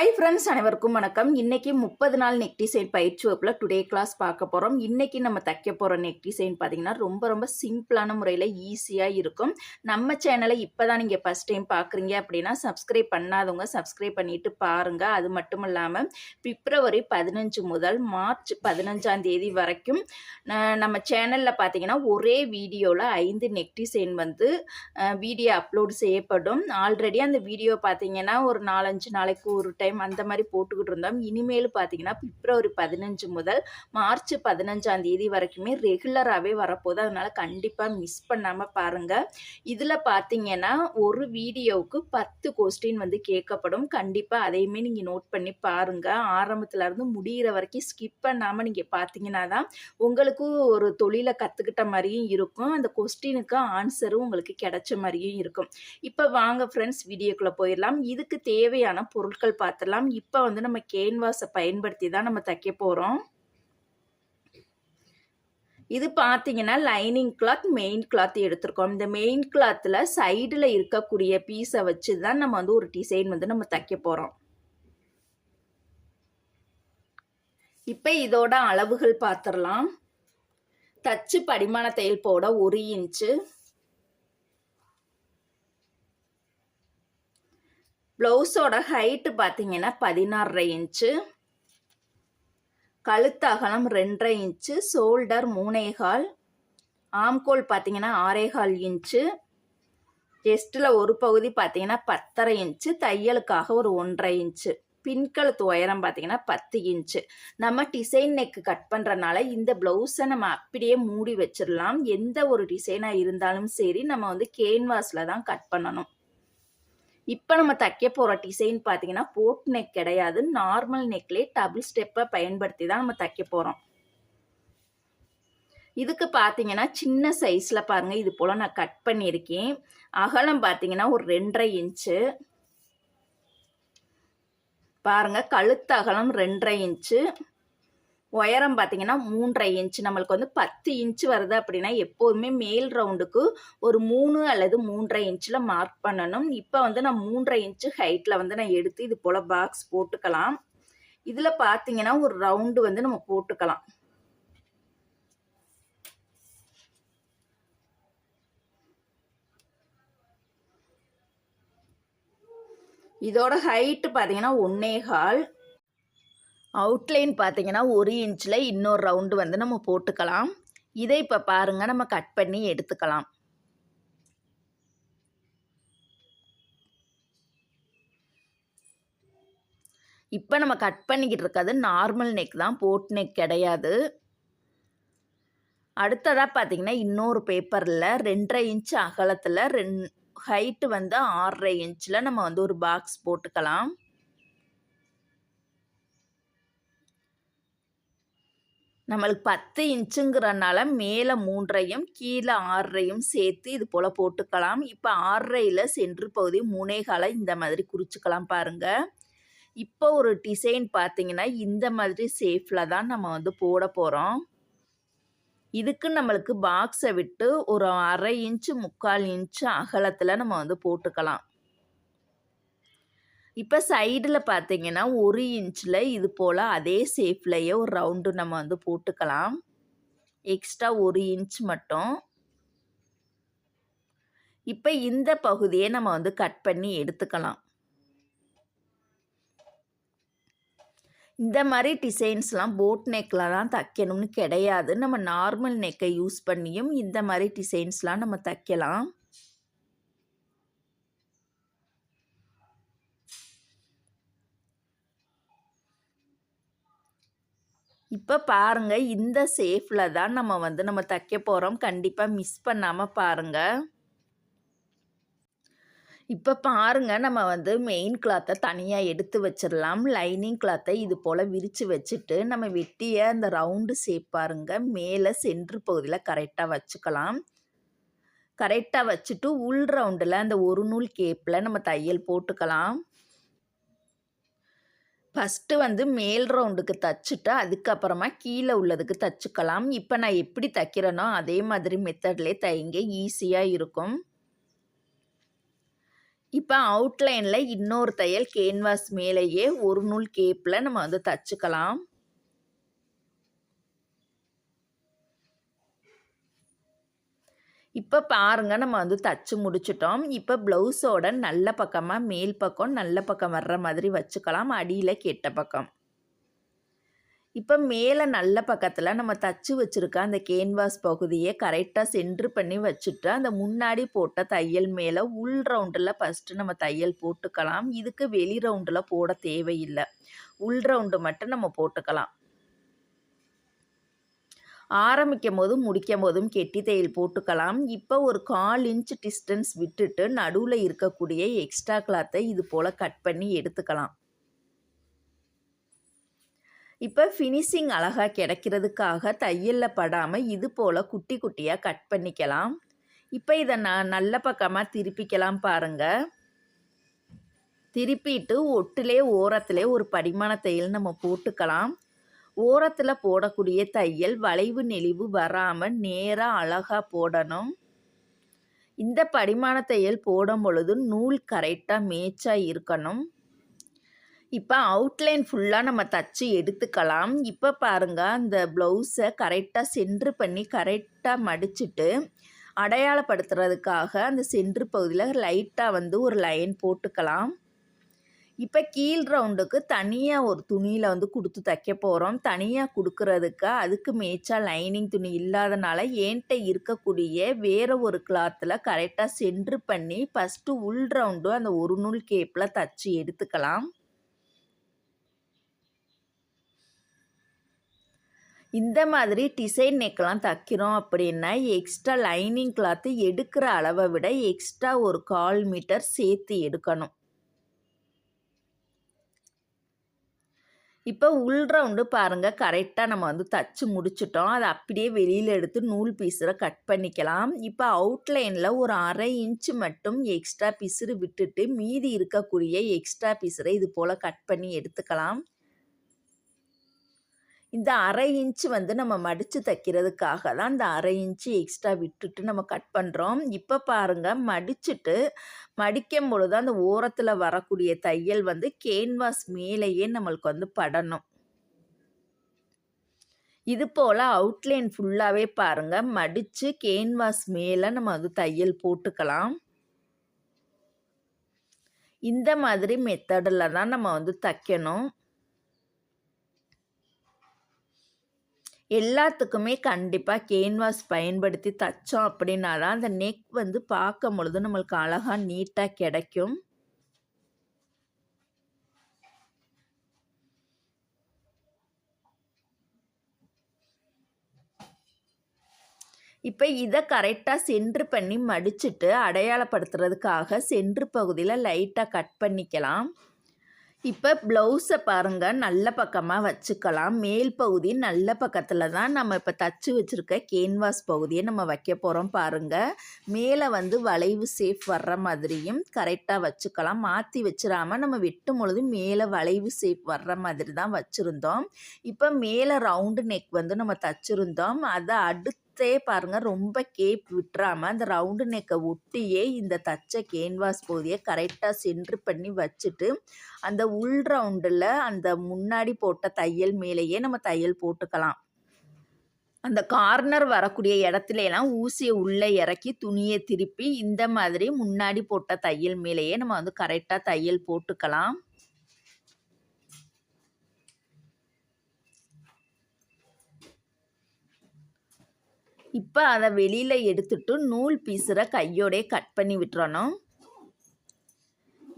Hi friends, அனைவருக்கும் வணக்கம். இன்னைக்கு 30 நாள் நெக் டிசைன் பயிற்சி வகுப்புல டுடே கிளாஸ் பார்க்க போகிறோம். இன்னைக்கு நம்ம தைக்க போகிற நெக் டிசைன் பார்த்தீங்கன்னா ரொம்ப சிம்பிளான முறையில் ஈஸியாக இருக்கும். நம்ம சேனலை இப்போ தான் நீங்கள் ஃபஸ்ட் டைம் பார்க்குறீங்க அப்படின்னா சப்ஸ்கிரைப் பண்ணாதவங்க சப்ஸ்கிரைப் பண்ணிட்டு பாருங்கள். அது மட்டும் இல்லாமல் பிப்ரவரி 15 முதல் மார்ச் 15ஆம் தேதி வரைக்கும் நம்ம சேனலில் பார்த்தீங்கன்னா ஒரே வீடியோவில் 5 நெக் டிசைன் வீடியோ அப்லோட் செய்யப்படும். ஆல்ரெடி அந்த வீடியோ பார்த்தீங்கன்னா ஒரு 4-5 நாளைக்கு ஒரு டைம் அந்த மாதிரி போட்டுக்கிட்டு இருந்தோம். இனிமேல் பார்த்தீங்கன்னா பிப்ரவரி 15 முதல் மார்ச் 15ஆம் தேதி வரைக்குமே ரெகுலராகவே வரப்போகுது. அதனால் கண்டிப்பாக மிஸ் பண்ணாமல் பாருங்கள். இதில் பார்த்தீங்கன்னா ஒரு வீடியோவுக்கு 10 கொஸ்டின் கேட்கப்படும். கண்டிப்பாக அதையுமே நீங்கள் நோட் பண்ணி பாருங்கள். ஆரம்பத்துலேருந்து முடிகிற வரைக்கும் ஸ்கிப் பண்ணாமல் நீங்கள் பார்த்தீங்கன்னா தான் உங்களுக்கு ஒரு தொழிலை கற்றுக்கிட்ட மாதிரியும் இருக்கும். அந்த கொஸ்டினுக்கு ஆன்சரும் உங்களுக்கு கிடைச்ச மாதிரியும் இருக்கும். இப்போ வாங்க ஃப்ரெண்ட்ஸ், வீடியோக்குள்ளே போயிடலாம். இதுக்கு தேவையான பொருட்கள் பார்த்துடலாம். இப்போ நம்ம கேன்வாஸை பயன்படுத்தி தான் நம்ம தைக்க போகிறோம். இது பார்த்தீங்கன்னா லைனிங் கிளாத், மெயின் கிளாத் எடுத்திருக்கோம். இந்த மெயின் கிளாத்தில் சைடில் இருக்கக்கூடிய பீஸை வச்சு தான் நம்ம ஒரு டிசைன் நம்ம தைக்க போகிறோம். இப்போ இதோட அளவுகள் பார்த்துடலாம். தச்சு படிமான தையல் போட 1 இன்ச்சு, ப்ளவுஸோட ஹைட்டு பார்த்தீங்கன்னா 16.5 இன்ச்சு, கழுத்து அகலம் 2.5 இன்ச்சு, ஷோல்டர் 3.25, ஆம்கோல் பார்த்தீங்கன்னா 6.25 இன்ச்சு, செஸ்ட்டில் ஒரு பகுதி பார்த்தீங்கன்னா 10.5 இன்ச்சு, தையலுக்காக ஒரு 1.5 இன்ச்சு, பின்கழுத்து உயரம் பார்த்தீங்கன்னா 10 இன்ச்சு. நம்ம டிசைன் நெக்கு கட் பண்ணுறனால இந்த ப்ளவுஸை நம்ம அப்படியே மூடி வச்சிடலாம். எந்த ஒரு டிசைனாக இருந்தாலும் சரி நம்ம கேன்வாஸில் தான் கட் பண்ணணும். இப்போ நம்ம தைக்க போகிற டிசைன் பார்த்தீங்கன்னா போட் நெக் கிடையாது. நார்மல் நெக்லேயே டபுள் ஸ்டெப்பை பயன்படுத்தி தான் நம்ம தைக்க போகிறோம். இதுக்கு பார்த்தீங்கன்னா சின்ன சைஸில் பாருங்கள், இது போல் நான் கட் பண்ணியிருக்கேன். அகலம் பார்த்தீங்கன்னா ஒரு 2.5 இன்ச்சு. பாருங்கள், கழுத்து அகலம் 2.5 இன்ச்சு, உயரம் பார்த்தீங்கன்னா 3.5 இன்ச்சு. நம்மளுக்கு 10 இன்ச்சு வருது அப்படின்னா எப்போதுமே மேல் ரவுண்டுக்கு ஒரு 3 அல்லது 3.5 இன்ச்சில் மார்க் பண்ணணும். இப்போ நான் 3.5 இன்ச்சு ஹைட்டில் நான் எடுத்து இது போல் பாக்ஸ் போட்டுக்கலாம். இதில் பார்த்தீங்கன்னா ஒரு ரவுண்டு நம்ம போட்டுக்கலாம். இதோட ஹைட்டு பார்த்தீங்கன்னா 1.25. அவுட்லைன் பார்த்தீங்கன்னா 1 இன்ச்சில் இன்னொரு ரவுண்டு நம்ம போட்டுக்கலாம். இதை இப்போ பாருங்கள், நம்ம கட் பண்ணி எடுத்துக்கலாம். இப்போ நம்ம கட் பண்ணிக்கிட்டு இருக்கிறது நார்மல் நெக் தான், போட் நெக் கிடையாது. அடுத்ததாக பார்த்தீங்கன்னா இன்னொரு பேப்பரில் 2.5 இன்ச்சு அகலத்தில் ஹைட்டு 6.5 இன்ச்சில் நம்ம ஒரு பாக்ஸ் போட்டுக்கலாம். நம்மளுக்கு 10 இன்ச்சுங்கிறனால மேலே 3.5 கீழே 6.5 சேர்த்து இது போல் போட்டுக்கலாம். இப்போ 6.5 சென்ட்ரு பகுதி 3.25 இந்த மாதிரி குறிச்சிக்கலாம் பாருங்கள். இப்போ ஒரு டிசைன் பார்த்தீங்கன்னா இந்த மாதிரி ஷேப்பில் தான் நம்ம போட போகிறோம். இதுக்கு நம்மளுக்கு பாக்ஸை விட்டு ஒரு 1/2 இன்ச்சு 3/4 இன்ச்சு அகலத்தில் நம்ம போட்டுக்கலாம். இப்போ சைடில் பார்த்தீங்கன்னா 1 இன்ச்சில் இது போல் அதே ஷேப்லேயே ஒரு ரவுண்டு நம்ம போட்டுக்கலாம். எக்ஸ்ட்ரா 1 இன்ச் மட்டும். இப்போ இந்த பகுதியை நம்ம கட் பண்ணி எடுத்துக்கலாம். இந்த மாதிரி டிசைன்ஸ்லாம் போட் நெக்கில் தான் தைக்கணும்னு கிடையாது. நம்ம நார்மல் நெக்கை யூஸ் பண்ணியும் இந்த மாதிரி டிசைன்ஸ்லாம் நம்ம தைக்கலாம். இப்போ பாருங்கள், இந்த ஷேப்பில் தான் நம்ம தைக்க போகிறோம். கண்டிப்பாக மிஸ் பண்ணாமல் பாருங்கள். இப்போ பாருங்கள், நம்ம மெயின் கிளாத்தை தனியாக எடுத்து வச்சிடலாம். லைனிங் கிளாத்தை இது போல் விரித்து வச்சுட்டு நம்ம வெட்டிய அந்த ரவுண்டு ஷேப் பாருங்கள், மேலே சென்ட்ரு பகுதியில் கரெக்டாக வச்சுக்கலாம். கரெக்டாக வச்சுட்டு உள் ரவுண்டில் அந்த ஒரு நூல் கேப்பில் நம்ம தையல் போட்டுக்கலாம். ஃபஸ்ட்டு மேல் ரவுண்டுக்கு தைச்சிட்டு அதுக்கப்புறமா கீழே உள்ளதுக்கு தைச்சிக்கலாம். இப்போ நான் எப்படி தைக்கிறேனோ அதே மாதிரி மெத்தட்லேயே தைங்க, ஈஸியாக இருக்கும். இப்போ அவுட்லைனில் இன்னொரு தையல் கேன்வாஸ் மேலேயே ஒரு நூல் கேப்பில் நம்ம வந்து தச்சுக்கலாம். இப்போ பாருங்க நம்ம வந்து தச்சு முடிச்சிட்டோம். இப்போ ப்ளவுஸோட நல்ல பக்கமாக மேல் பக்கம் நல்ல பக்கம் வர்ற மாதிரி வச்சுக்கலாம், அடியில் கெட்ட பக்கம். இப்போ மேலே நல்ல பக்கத்தில் நம்ம தச்சு வச்சுருக்க அந்த கேன்வாஸ் பகுதியை கரெக்டாக சென்ட்ரு பண்ணி வச்சுட்டு அந்த முன்னாடி போட்ட தையல் மேலே உள் ரவுண்டில் ஃபஸ்ட்டு நம்ம தையல் போட்டுக்கலாம். இதுக்கு வெளி ரவுண்டில் போட தேவையில்லை, உள் ரவுண்டு மட்டும் நம்ம போட்டுக்கலாம். ஆரம்பிக்கும் போதும் முடிக்கும் போதும் கெட்டி தையல் போட்டுக்கலாம். இப்போ ஒரு 1/4 இன்ச் டிஸ்டன்ஸ் விட்டுட்டு நடுவில் இருக்கக்கூடிய எக்ஸ்ட்ரா கிளாத்தை இது போல் கட் பண்ணி எடுத்துக்கலாம். இப்போ ஃபினிஷிங் அழகாக கிடைக்கிறதுக்காக தையலில் படாமல் இது போல் குட்டி குட்டியாக கட் பண்ணிக்கலாம். இப்போ இதை நல்ல பக்கமாக திருப்பிக்கலாம் பாருங்கள். திருப்பிட்டு ஒட்டிலே ஓரத்திலே ஒரு படிமான தையல் நம்ம போட்டுக்கலாம். ஓரத்தில் போடக்கூடிய தையல் வளைவு நெளிவு வராமல் நேராக அழகாக போடணும். இந்த படிமான தையல் போடும் பொழுது நூல் கரெக்டாக மேட்சாக இருக்கணும். இப்போ அவுட்லைன் ஃபுல்லாக நம்ம தச்சு எடுத்துக்கலாம். இப்போ பாருங்கள் அந்த ப்ளவுஸை கரெக்டாக சென்ட்ரு பண்ணி கரெக்டாக மடிச்சுட்டு அடையாளப்படுத்துறதுக்காக அந்த சென்ட்ரு பகுதியில் லைட்டாக வந்து ஒரு லைன் போட்டுக்கலாம். இப்போ கீழ் ரவுண்டுக்கு தனியாக ஒரு துணியில் வந்து கொடுத்து தைக்க போகிறோம். தனியாக கொடுக்கறதுக்கு அதுக்கு மேட்சாக லைனிங் துணி இல்லாதனால என்கிட்ட இருக்கக்கூடிய வேறு ஒரு கிளாத்தில் கரெக்டாக சென்ட்ரு பண்ணி ஃபஸ்ட்டு உள் ரவுண்டு அந்த ஒரு நூல் கேப்பில் தச்சு எடுத்துக்கலாம். இந்த மாதிரி டிசைன் நெக்கெலாம் தைக்கிறோம் அப்படின்னா எக்ஸ்ட்ரா லைனிங் கிளாத்து எடுக்கிற அளவை விட எக்ஸ்ட்ரா ஒரு 1/4 மீட்டர் சேர்த்து எடுக்கணும். இப்போ உள் ரவுண்டு பாருங்கள் கரெக்டாக நம்ம வந்து தச்சு முடிச்சிட்டோம். அதை அப்படியே வெளியில் எடுத்து நூல் பீஸரை கட் பண்ணிக்கலாம். இப்போ அவுட்லைனில் ஒரு 1/2 இன்ச்சு மட்டும் எக்ஸ்ட்ரா பீஸரு விட்டுட்டு மீதி இருக்கக்கூடிய எக்ஸ்ட்ரா பீஸரை இது போல் கட் பண்ணி எடுத்துக்கலாம். இந்த 1/2 இன்ச்சு வந்து நம்ம மடித்து தைக்கிறதுக்காக தான் இந்த 1/2 இன்ச்சு எக்ஸ்ட்ரா விட்டுட்டு நம்ம கட் பண்ணுறோம். இப்போ பாருங்கள் மடிச்சுட்டு மடிக்கும் பொழுது அந்த ஓரத்தில் வரக்கூடிய தையல் வந்து கேன்வாஸ் மேலேயே நம்மளுக்கு வந்து படணும். இது போல் அவுட்லைன் ஃபுல்லாகவே பாருங்கள் மடித்து கேன்வாஸ் மேலே நம்ம வந்து தையல் போட்டுக்கலாம். இந்த மாதிரி மெத்தடில் தான் நம்ம வந்து தைக்கணும். எல்லாத்துக்குமே கண்டிப்பாக கேன்வாஸ் பயன்படுத்தி தைச்சோம் அப்படின்னா தான் அந்த நெக் வந்து பார்க்கும் பொழுது நம்மளுக்கு அழகாக நீட்டாக கிடைக்கும். இப்போ இதை கரெக்டாக சென்ட்ரு பண்ணி மடிச்சுட்டு அடையாளப்படுத்துறதுக்காக சென்ட்ரு பகுதியில் லைட்டாக கட் பண்ணிக்கலாம். இப்போ ப்ளவுஸை பாருங்கள் நல்ல பக்கமாக வச்சுக்கலாம். மேல் பகுதி நல்ல பக்கத்தில் தான் நம்ம இப்போ தச்சு வச்சுருக்க கேன்வாஸ் பகுதியை நம்ம வைக்க போகிறோம் பாருங்கள். மேலே வந்து வளைவு சேஃப் வர்ற மாதிரியும் கரெக்டாக வச்சுக்கலாம். மாற்றி வச்சிடாமல் நம்ம வெட்டும் பொழுது மேலே வளைவு சேஃப் வர்ற மாதிரி தான் வச்சுருந்தோம். இப்போ மேலே ரவுண்டு நெக் வந்து நம்ம தச்சுருந்தோம். அதை அடுத்தே பாருங்கள் ரொம்ப கேப் விட்டுறாமல் அந்த ரவுண்டு நெக்கை ஒட்டியே இந்த தச்ச கேன்வாஸ் பகுதியை கரெக்டாக சென்ட்ரு பண்ணி வச்சுட்டு அந்த உள் ரவுண்டில் அந்த முன்னாடி போட்ட தையல் மேலேயே நம்ம தையல் போட்டுக்கலாம். அந்த கார்னர் வரக்கூடிய இடத்துல எல்லாம் ஊசியை உள்ளே இறக்கி துணியை திருப்பி இந்த மாதிரி முன்னாடி போட்ட தையல் மேலேயே நம்ம வந்து கரெக்டாக தையல் போட்டுக்கலாம். இப்போ அதை வெளியில் எடுத்துட்டு நூல் பீஸரை கையோடே கட் பண்ணி விட்டுறணும்.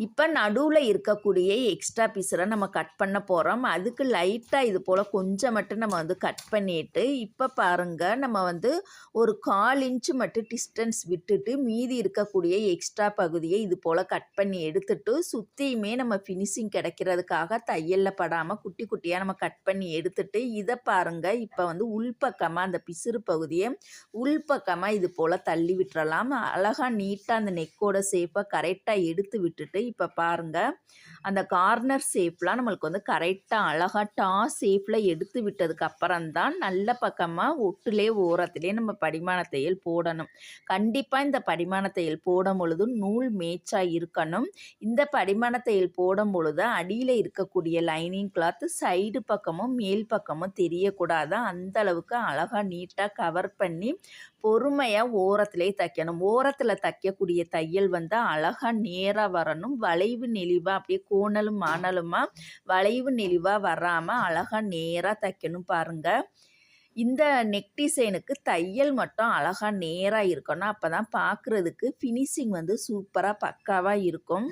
இப்போ நடுவில் இருக்கக்கூடிய எக்ஸ்ட்ரா பீஸரை நம்ம கட் பண்ண போகிறோம். அதுக்கு லைட்டாக இது போல் கொஞ்சம் மட்டும் நம்ம வந்து கட் பண்ணிவிட்டு இப்போ பாருங்கள் நம்ம வந்து ஒரு 1/4 இன்ச்சு மட்டும் டிஸ்டன்ஸ் விட்டுட்டு மீதி இருக்கக்கூடிய எக்ஸ்ட்ரா பகுதியை இது போல் கட் பண்ணி எடுத்துட்டு சுற்றியுமே நம்ம ஃபினிஷிங் கிடைக்கிறதுக்காக தையலில் படாமல் குட்டி குட்டியாக நம்ம கட் பண்ணி எடுத்துட்டு இதை பாருங்கள் இப்போ வந்து உள்பக்கமாக அந்த பிசுறு பகுதியை உள்பக்கமாக இது போல் தள்ளி விட்டுறலாம். அழகாக நீட்டாக அந்த நெக்கோட ஷேப்பை கரெக்டாக எடுத்து விட்டுட்டு இப்போ பாருங்கள் அந்த கார்னர் ஷேப்லாம் நம்மளுக்கு வந்து கரெக்டாக அழகாக ஷேப்பில் எடுத்து விட்டதுக்கு அப்புறம் தான் நல்ல பக்கமாக ஒட்டுலே ஓரத்துலேயே நம்ம படிமான தையல் போடணும். கண்டிப்பாக இந்த படிமான தையல் போடும் பொழுது நூல் மேட்சாக இருக்கணும். இந்த படிமான தையல் போடும் பொழுது அடியில் இருக்கக்கூடிய லைனிங் கிளாத்து சைடு பக்கமும் மேல் பக்கமும் தெரியக்கூடாது. அந்த அளவுக்கு அழகாக நீட்டாக கவர் பண்ணி பொறுமையாக ஓரத்திலே தைக்கணும். ஓரத்தில் தைக்கக்கூடிய தையல் வந்து அழகாக நேராக வரணும். வளைவு நெளிவாக அப்படியே கோணலும் மாணலுமா வளைவு நெளிவாக வராமல் அழகாக நேராக தைக்கணும் பாருங்கள். இந்த நெக் டிசைனுக்கு தையல் மட்டும் அழகாக நேராக இருக்கணும். அப்போ தான் பார்க்குறதுக்கு ஃபினிஷிங் வந்து சூப்பராக பக்காவாக இருக்கும்.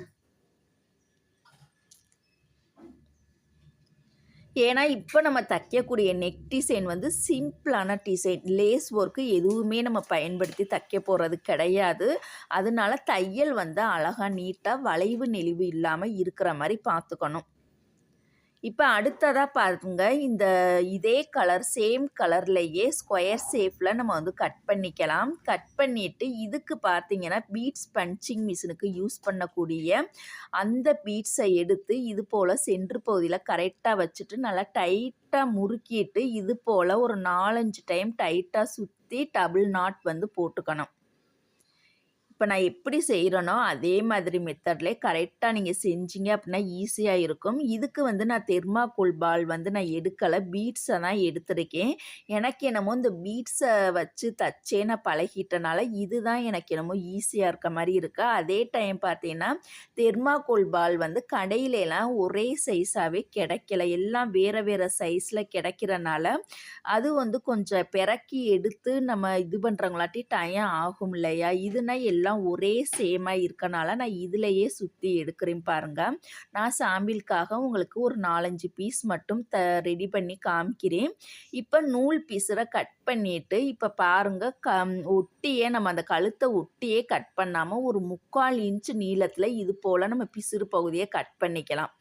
ஏன்னா இப்போ நம்ம தைக்கக்கூடிய நெக் டிசைன் வந்து சிம்பிளான டிசைன், லேஸ் ஒர்க்கு எதுவுமே நம்ம பயன்படுத்தி தைக்க போகிறது கிடையாது. அதனால தையல் வந்து அழகாக நீட்டாக வளைவு நெளிவு இல்லாமல் இருக்கிற மாதிரி பார்த்துக்கணும். இப்போ அடுத்ததாக பாருங்க, இதே கலர் சேம் கலர்லேயே ஸ்கொயர் ஷேப்பில் நம்ம வந்து கட் பண்ணிக்கலாம். கட் பண்ணிவிட்டு இதுக்கு பார்த்தீங்கன்னா பீட்ஸ் பஞ்சிங் மிஷினுக்கு யூஸ் பண்ணக்கூடிய அந்த பீட்ஸை எடுத்து இது போல் சென்ட்ரு பகுதியில் கரெக்டாக வச்சுட்டு நல்லா டைட்டாக முறுக்கிட்டு இது போல் ஒரு 4-5 டைம் டைட்டாக சுற்றி டபுள் நாட் வந்து போட்டுக்கணும். இப்போ நான் எப்படி செய்கிறேனோ அதே மாதிரி மெத்தட்லேயே கரெக்டாக நீங்கள் செஞ்சீங்க அப்படின்னா ஈஸியாக இருக்கும். இதுக்கு வந்து நான் தெர்மாக்கோல் பால் வந்து நான் எடுக்கலை, பீட்ஸை தான் எடுத்திருக்கேன். எனக்கு என்னமோ இந்த பீட்ஸை வச்சு தச்சே நான் பழகிட்டனால இதுதான் எனக்கு என்னமோ ஈஸியாக இருக்க மாதிரி இருக்குது. அதே டைம் பார்த்தீங்கன்னா தெர்மாக்கோல் பால் வந்து கடையிலலாம் ஒரே சைஸாகவே கிடைக்கல, எல்லாம் வேறு வேறு சைஸில் கிடைக்கிறனால அது வந்து கொஞ்சம் பிறக்கி எடுத்து நம்ம இது பண்ணுறவங்களாட்டி டைம் ஆகும் இல்லையா. இதுனா எல்லாம் ஒரே சேமாக இருக்கனால நான் இதுலேயே சுற்றி எடுக்கிறேன் பாருங்கள். நான் சாம்பிளுக்காக உங்களுக்கு ஒரு 4-5 பீஸ் மட்டும் ரெடி பண்ணி காமிக்கிறேன். இப்போ நூல் பீஸரை கட் பண்ணிவிட்டு இப்போ பாருங்கள் ஒட்டியே நம்ம அந்த கழுத்தை ஒட்டியே கட் பண்ணாமல் ஒரு 3/4 இன்ச்சு நீளத்தில் இது போல் நம்ம பிசுறு பகுதியை கட் பண்ணிக்கலாம்.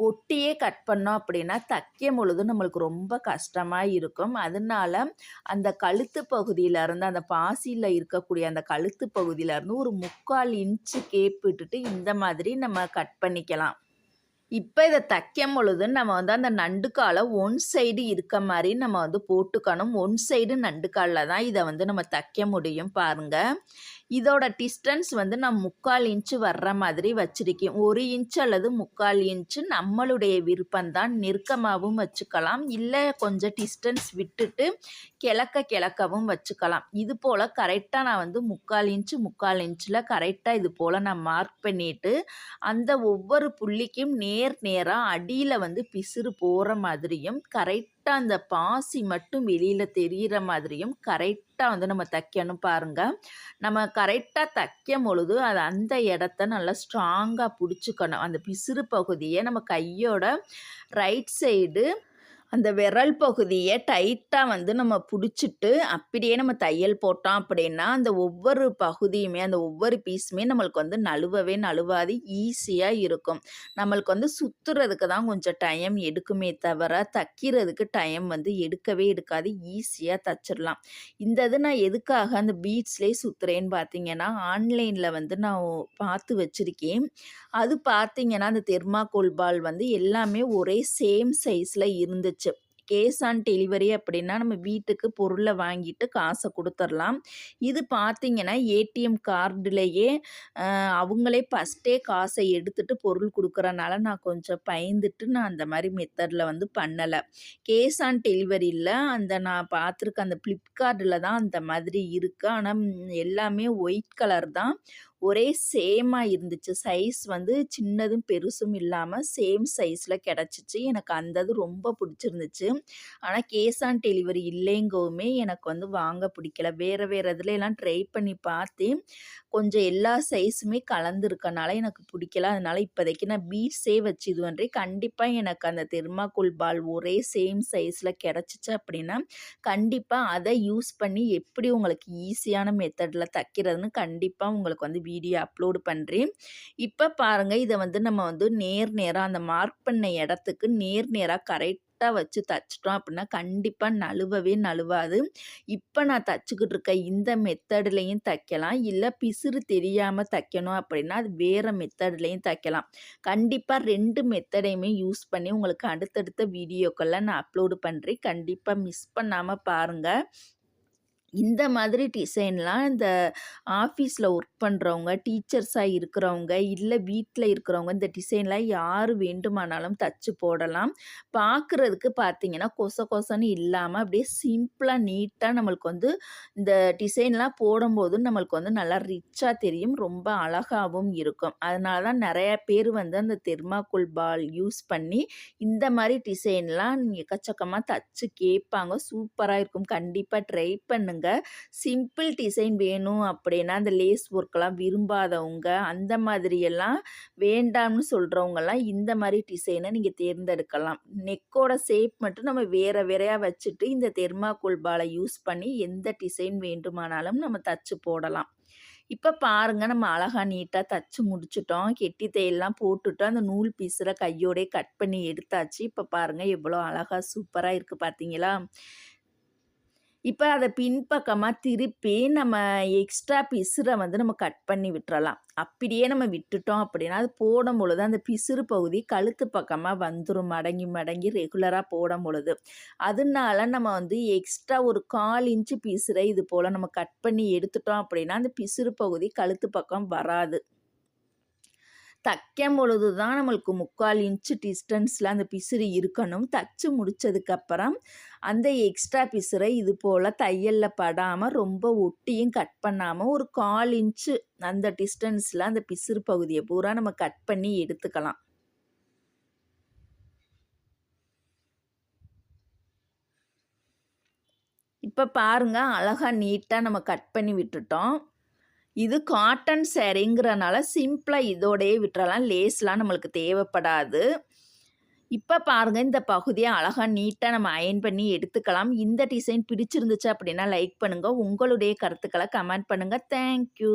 ஒட்டியே கட் பண்ணோம் அப்படின்னா தைக்கும் பொழுது நம்மளுக்கு ரொம்ப கஷ்டமாக இருக்கும். அதனால அந்த கழுத்து பகுதியிலேருந்து அந்த பாசியில் இருக்கக்கூடிய அந்த கழுத்து பகுதியிலேருந்து ஒரு 3/4 இன்ச்சு கேப் விட்டுட்டு இந்த மாதிரி நம்ம கட் பண்ணிக்கலாம். இப்போ இதை தைக்கும் பொழுது நம்ம வந்து அந்த நண்டுக்காலை ஒன் சைடு இருக்க மாதிரி நம்ம வந்து போட்டுக்கணும். ஒன் சைடு நண்டுக்காலில் தான் இதை வந்து நம்ம தைக்க முடியும் பாருங்கள். இதோட டிஸ்டன்ஸ் வந்து நான் 3/4 இன்ச்சு வர்ற மாதிரி வச்சுருக்கேன். 1 இன்ச்சு அல்லது 3/4 இன்ச்சு நம்மளுடைய விருப்பம்தான். நெருக்கமாகவும் வச்சுக்கலாம், இல்லை கொஞ்சம் டிஸ்டன்ஸ் விட்டுட்டு கிழக்கவும் வச்சுக்கலாம். இது போல் கரெக்டாக நான் வந்து 3/4 இன்ச்சில் கரெக்டாக இது போல் நான் மார்க் பண்ணிவிட்டு அந்த ஒவ்வொரு புள்ளிக்கும் நேராக அடியில் வந்து பிசுறு போகிற மாதிரியும் கரெக்டாக அந்த பாசி மட்டும் வெளியில் தெரிகிற மாதிரியும் கரெக்டாக வந்து நம்ம தைக்கணும் பாருங்கள். நம்ம கரெக்டாக தைக்கும் பொழுது அது அந்த இடத்த நல்லா ஸ்ட்ராங்காக பிடிச்சிக்கணும். அந்த பிசுறு பகுதியை நம்ம கையோட ரைட் சைடு அந்த விரல் பகுதியை டைட்டாக வந்து நம்ம பிடிச்சிட்டு அப்படியே நம்ம தையல் போட்டோம் அப்படின்னா அந்த ஒவ்வொரு பகுதியுமே அந்த ஒவ்வொரு பீஸுமே நம்மளுக்கு வந்து நழுவாது, ஈஸியாக இருக்கும். நம்மளுக்கு வந்து சுற்றுறதுக்கு தான் கொஞ்சம் டைம் எடுக்குமே தவிர தைக்கிறதுக்கு டைம் வந்து எடுக்கவே எடுக்காது, ஈஸியாக தைச்சிடலாம். இந்த இது நான் எதுக்காக அந்த பீட்ஸ்லேயே சுற்றுறேன்னு பார்த்தீங்கன்னா ஆன்லைனில் வந்து நான் பார்த்து வச்சுருக்கேன். அது பார்த்தீங்கன்னா அந்த தெர்மாக்கோல் பால் வந்து எல்லாமே ஒரே சேம் சைஸில் இருந்துச்சு. கேஷ் ஆன் டெலிவரி அப்படின்னா நம்ம வீட்டுக்கு பொருளை வாங்கிட்டு காசை கொடுத்துடலாம். இது பார்த்தீங்கன்னா ஏடிஎம் கார்டுலேயே அவங்களே ஃபஸ்ட்டே காசை எடுத்துகிட்டு பொருள் கொடுக்குறனால நான் கொஞ்சம் பயந்துட்டு நான் அந்த மாதிரி மெத்தடில் வந்து பண்ணலை. கேஷ் ஆன் டெலிவரியில் அந்த நான் பார்த்துருக்க அந்த ஃப்ளிப்கார்ட்டில் தான் அந்த மாதிரி இருக்குது. ஆனால் எல்லாமே ஒயிட் கலர் தான், ஒரே சேமாக இருந்துச்சு. சைஸ் வந்து சின்னதும் பெருசும் இல்லாமல் சேம் சைஸில் கிடச்சிச்சு. எனக்கு அந்த இது ரொம்ப பிடிச்சிருந்துச்சு. ஆனால் கேஷ் ஆன் டெலிவரி இல்லைங்கவுமே எனக்கு வந்து வாங்க பிடிக்கல. வேறு இதுலலாம் ட்ரை பண்ணி பார்த்தேன், கொஞ்சம் எல்லா சைஸுமே கலந்துருக்கனால எனக்கு பிடிக்கல. அதனால் இப்போதைக்கு நான் பீட்ஸே வச்சு இது பண்ணுறேன். கண்டிப்பாக எனக்கு அந்த தெர்மாக்கோல் பால் ஒரே சேம் சைஸில் கிடச்சிச்சு அப்படின்னா கண்டிப்பாக அதை யூஸ் பண்ணி எப்படி உங்களுக்கு ஈஸியான மெத்தடில் தைக்கிறதுன்னு கண்டிப்பாக உங்களுக்கு வந்து வீடியோ அப்லோடு பண்ணுறேன். இப்போ பாருங்கள், இதை வந்து நம்ம வந்து நேராக அந்த மார்க் பண்ண இடத்துக்கு நேராக கரெக்டாக கரெக்டாக வச்சு தைச்சிட்டோம் அப்படின்னா கண்டிப்பாக நழுவவே நழுவாது. இப்போ நான் தச்சுக்கிட்டு இருக்க இந்த மெத்தட்லேயும் தைக்கலாம், இல்லை பிசுறு தெரியாமல் தைக்கணும் அப்படின்னா அது வேறு மெத்தட்லேயும் தைக்கலாம். கண்டிப்பாக 2 மெத்தடையுமே யூஸ் பண்ணி உங்களுக்கு அடுத்தடுத்த வீடியோக்களில் நான் அப்லோடு பண்ணுறேன். கண்டிப்பாக மிஸ் பண்ணாமல் பாருங்கள். இந்த மாதிரி டிசைன்லாம் இந்த ஆஃபீஸில் ஒர்க் பண்ணுறவங்க, டீச்சர்ஸாக இருக்கிறவங்க, இல்லை வீட்டில் இருக்கிறவங்க இந்த டிசைன்லாம் யார் வேண்டுமானாலும் தச்சு போடலாம். பார்க்குறதுக்கு பார்த்தீங்கன்னா கொச கொசன்னு இல்லாமல் அப்படியே சிம்பிளாக நீட்டாக நம்மளுக்கு வந்து இந்த டிசைன்லாம் போடும்போது நம்மளுக்கு வந்து நல்லா ரிச்சாக தெரியும், ரொம்ப அழகாகவும் இருக்கும். அதனால தான் நிறையா பேர் வந்து அந்த தெர்மாக்கோல் பால் யூஸ் பண்ணி இந்த மாதிரி டிசைன்லாம் எக்கச்சக்கமாக தச்சு கேட்பாங்க. சூப்பராக இருக்கும். கண்டிப்பாக ட்ரை பண்ணுங்க. சிம்பிள் டிசைன் வேணும் அப்படின்னா அந்த லேஸ் ஒர்க்லாம் விரும்பாதவங்க, அந்த மாதிரியெல்லாம் வேண்டாம்னு சொல்கிறவங்கலாம் இந்த மாதிரி டிசைனை நீங்கள் தேர்ந்தெடுக்கலாம். நெக்கோட ஷேப் மட்டும் நம்ம வேறு வேறையாக வச்சுட்டு இந்த தெர்மாக்கோல் பாலை யூஸ் பண்ணி எந்த டிசைன் வேண்டுமானாலும் நம்ம தச்சு போடலாம். இப்போ பாருங்க நம்ம அழகா நீட்டாக தச்சு முடிச்சுட்டோம். கெட்டி தையல்லாம் போட்டுட்டு அந்த நூல் பீஸில் கையோடே கட் பண்ணி எடுத்தாச்சு. இப்போ பாருங்க எவ்வளோ அழகா சூப்பராக இருக்குது பார்த்தீங்களா? இப்போ அதை பின்பக்கமாக திருப்பி நம்ம எக்ஸ்ட்ரா பிசுரை வந்து நம்ம கட் பண்ணி விட்டுறலாம். அப்படியே நம்ம விட்டுட்டோம் அப்படின்னா அது போடும் பொழுது அந்த பிசுறு பகுதி கழுத்து பக்கமாக வந்துடும், மடங்கி மடங்கி ரெகுலராக போடும் பொழுது. அதனால நம்ம வந்து எக்ஸ்ட்ரா ஒரு 1/4 இன்ச்சு பிசுரை இது போல் நம்ம கட் பண்ணி எடுத்துட்டோம் அப்படின்னா அந்த பிசுறு பகுதி கழுத்து பக்கம் வராது. தைக்கும் பொழுது தான் நம்மளுக்கு 3/4 இன்ச்சு டிஸ்டன்ஸில் அந்த பிசுறு இருக்கணும். தச்சு முடித்ததுக்கப்புறம் அந்த எக்ஸ்ட்ரா பிசுரை இது போல் தையலில் படாமல் ரொம்ப ஒட்டியும் கட் பண்ணாமல் ஒரு 1/4 இன்ச்சு அந்த டிஸ்டன்ஸில் அந்த பிசுறு பகுதியை பூரா நம்ம கட் பண்ணி எடுத்துக்கலாம். இப்போ பாருங்கள் அழகாக நீட்டாக நம்ம கட் பண்ணி விட்டுட்டோம். இது காட்டன் சாரீங்கிறனால சிம்பிளாக இதோடையே விட்டுறலாம், லேஸ்லாம் நம்மளுக்கு தேவைப்படாது. இப்போ பாருங்கள் இந்த பகுதியை அழகாக நீட்டாக நம்ம அயர்ன் பண்ணி எடுத்துக்கலாம். இந்த டிசைன் பிடிச்சிருந்துச்சு அப்படின்னா லைக் பண்ணுங்கள், உங்களுடைய கருத்துக்களை கமெண்ட் பண்ணுங்கள். தேங்க்யூ.